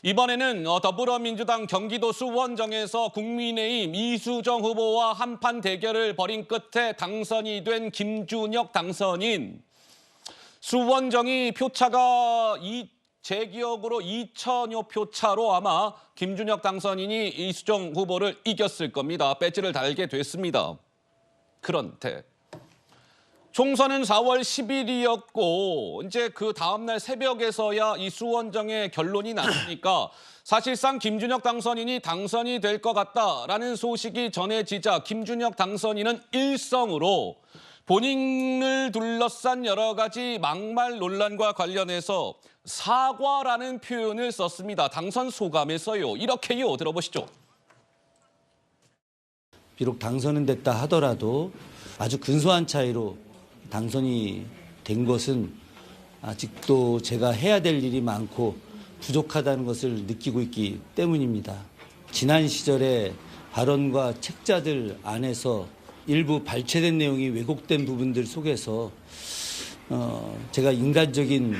이번에는 더불어민주당 경기도 수원정에서 국민의힘 이수정 후보와 한판 대결을 벌인 끝에 당선이 된 김준혁 당선인. 수원정이 표차가 제 기억으로 2천여 표 차로 아마 김준혁 당선인이 이수정 후보를 이겼을 겁니다. 배지를 달게 됐습니다. 그런데 총선은 4월 10일이었고 이제 그 다음날 새벽에서야 이 수원정의 결론이 났으니까 사실상 김준혁 당선인이 당선이 될 것 같다라는 소식이 전해지자 김준혁 당선인은 일성으로 본인을 둘러싼 여러 가지 막말 논란과 관련해서 사과라는 표현을 썼습니다. 당선 소감에서요. 이렇게요. 들어보시죠. 비록 당선은 됐다 하더라도 아주 근소한 차이로 당선이 된 것은 아직도 제가 해야 될 일이 많고 부족하다는 것을 느끼고 있기 때문입니다. 지난 시절의 발언과 책자들 안에서 일부 발췌된 내용이 왜곡된 부분들 속에서 제가 인간적인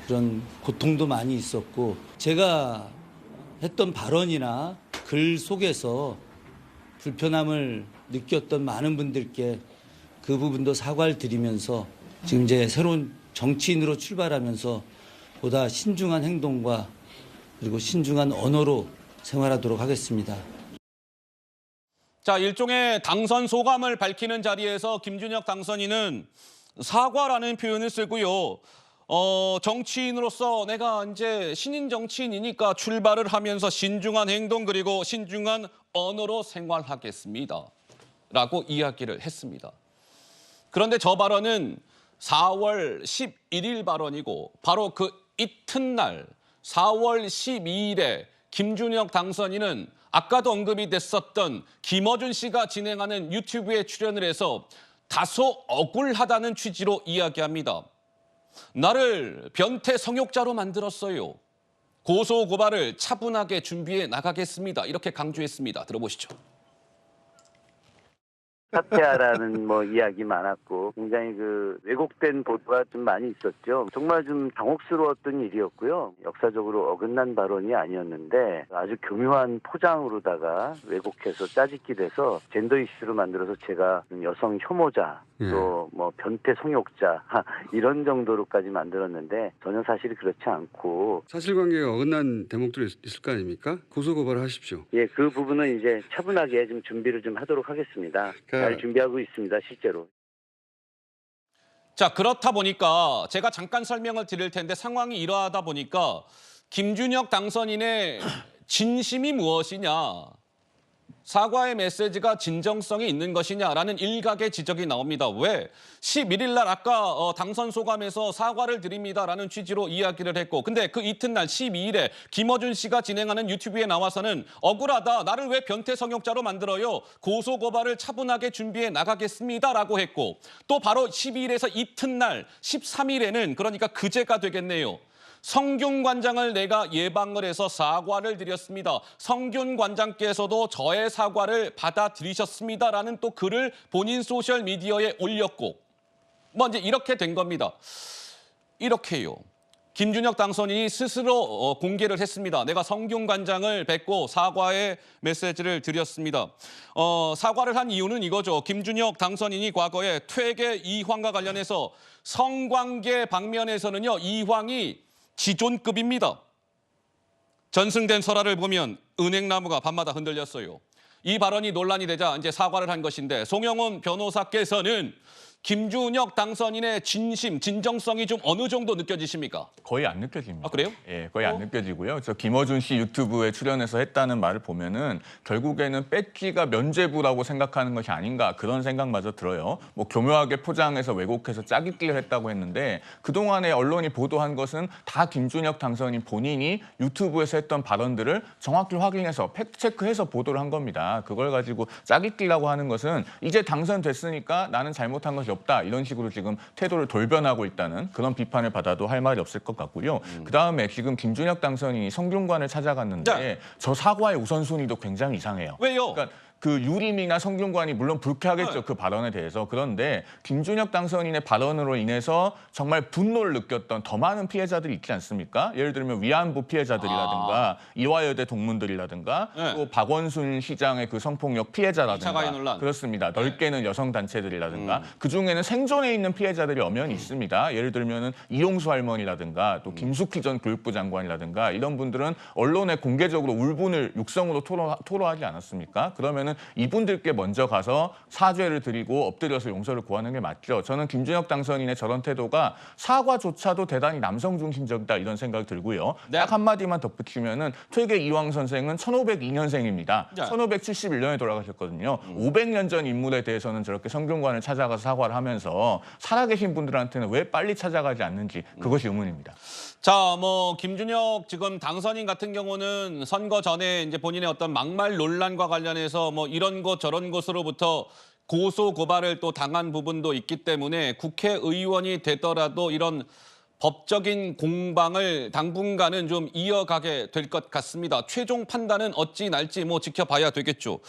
그런 고통도 많이 있었고 제가 했던 발언이나 글 속에서 불편함을 느꼈던 많은 분들께 그 부분도 사과를 드리면서 지금 이제 새로운 정치인으로 출발하면서 보다 신중한 행동과 그리고 신중한 언어로 생활하도록 하겠습니다. 자, 일종의 당선 소감을 밝히는 자리에서 김준혁 당선인은 사과라는 표현을 쓰고요. 정치인으로서 내가 이제 신인 정치인이니까 출발을 하면서 신중한 행동 그리고 신중한 언어로 생활하겠습니다. 라고 이야기를 했습니다. 그런데 저 발언은 4월 11일 발언이고 바로 그 이튿날 4월 12일에 김준혁 당선인은 아까도 언급이 됐었던 김어준 씨가 진행하는 유튜브에 출연을 해서 다소 억울하다는 취지로 이야기합니다. 나를 변태 성욕자로 만들었어요. 고소 고발을 차분하게 준비해 나가겠습니다. 이렇게 강조했습니다. 들어보시죠. 사퇴하라는 이야기 많았고 굉장히 그 왜곡된 보도가 좀 많이 있었죠. 정말 좀 당혹스러웠던 일이었고요. 역사적으로 어긋난 발언이 아니었는데 아주 교묘한 포장으로다가 왜곡해서 짜집기 돼서 젠더 이슈로 만들어서 제가 여성 혐오자 또 변태 성욕자 이런 정도로까지 만들었는데 전혀 사실이 그렇지 않고 사실관계가 어긋난 대목들이 있을 거 아닙니까? 고소고발을 하십시오. 예, 그 부분은 이제 차분하게 좀 준비를 좀 하도록 하겠습니다. 잘 준비하고 있습니다, 실제로. 자, 그렇다 보니까 제가 잠깐 설명을 드릴 텐데 상황이 이러하다 보니까 김준혁 당선인의 진심이 무엇이냐, 사과의 메시지가 진정성이 있는 것이냐라는 일각의 지적이 나옵니다. 왜? 11일 날 아까 당선 소감에서 사과를 드립니다라는 취지로 이야기를 했고 근데 그 이튿날 12일에 김어준 씨가 진행하는 유튜브에 나와서는 억울하다. 나를 왜 변태 성욕자로 만들어요. 고소 고발을 차분하게 준비해 나가겠습니다라고 했고 또 바로 12일에서 이튿날 13일에는 그러니까 그제가 되겠네요. 성균 관장을 내가 예방을 해서 사과를 드렸습니다. 성균 관장께서도 저의 사과를 받아들이셨습니다라는 또 글을 본인 소셜미디어에 올렸고 이제 이렇게 된 겁니다. 이렇게요. 김준혁 당선인이 스스로 공개를 했습니다. 내가 성균 관장을 뵙고 사과의 메시지를 드렸습니다. 사과를 한 이유는 이거죠. 김준혁 당선인이 과거에 퇴계 이황과 관련해서 성관계 방면에서는요. 이황이 지존급입니다. 전승된 설화를 보면 은행나무가 밤마다 흔들렸어요. 이 발언이 논란이 되자 이제 사과를 한 것인데 송영훈 변호사께서는 김준혁 당선인의 진정성이 좀 어느 정도 느껴지십니까? 거의 안 느껴집니다. 아, 그래요? 예, 거의 안 느껴지고요. 저 김어준 씨 유튜브에 출연해서 했다는 말을 보면은 결국에는 배지가 면죄부라고 생각하는 것이 아닌가 그런 생각마저 들어요. 교묘하게 포장해서 왜곡해서 짜깁기를 했다고 했는데 그동안에 언론이 보도한 것은 다 김준혁 당선인 본인이 유튜브에서 했던 발언들을 정확히 확인해서 팩트체크해서 보도를 한 겁니다. 그걸 가지고 짜깁기라고 하는 것은 이제 당선됐으니까 나는 잘못한 것이 없다 이런 식으로 지금 태도를 돌변하고 있다는 그런 비판을 받아도 할 말이 없을 것 같고요. 그다음에 지금 김준혁 당선인이 성균관을 찾아갔는데 저 사과의 우선순위도 굉장히 이상해요. 왜요? 그러니까 그 유림이나 성균관이 물론 불쾌하겠죠. 네. 그 발언에 대해서. 그런데 김준혁 당선인의 발언으로 인해서 정말 분노를 느꼈던 더 많은 피해자들이 있지 않습니까? 예를 들면 위안부 피해자들이라든가 이화여대 동문들이라든가 네. 또 박원순 시장의 그 성폭력 2차 피해자라든가 가해 논란. 그렇습니다. 넓게는 여성 단체들이라든가 그중에는 생존해 있는 피해자들이 엄연히 있습니다. 예를 들면은 이용수 할머니라든가 또 김숙희 전 교육부 장관이라든가 이런 분들은 언론에 공개적으로 울분을 육성으로 토로하지 않았습니까? 그러면은 이분들께 먼저 가서 사죄를 드리고 엎드려서 용서를 구하는 게 맞죠. 저는 김준혁 당선인의 저런 태도가 사과조차도 대단히 남성 중심적이다 이런 생각이 들고요. 네. 딱 한마디만 덧붙이면은 퇴계 이황 선생은 1502년생입니다. 네. 1571년에 돌아가셨거든요. 500년 전 인물에 대해서는 저렇게 성균관을 찾아가서 사과를 하면서 살아계신 분들한테는 왜 빨리 찾아가지 않는지 그것이 의문입니다. 자, 뭐 김준혁 지금 당선인 같은 경우는 선거 전에 이제 본인의 어떤 막말 논란과 관련해서 뭐 이런 것 저런 것으로부터 고소 고발을 또 당한 부분도 있기 때문에 국회의원이 되더라도 이런 법적인 공방을 당분간은 좀 이어가게 될 것 같습니다. 최종 판단은 어찌 날지 뭐 지켜봐야 되겠죠.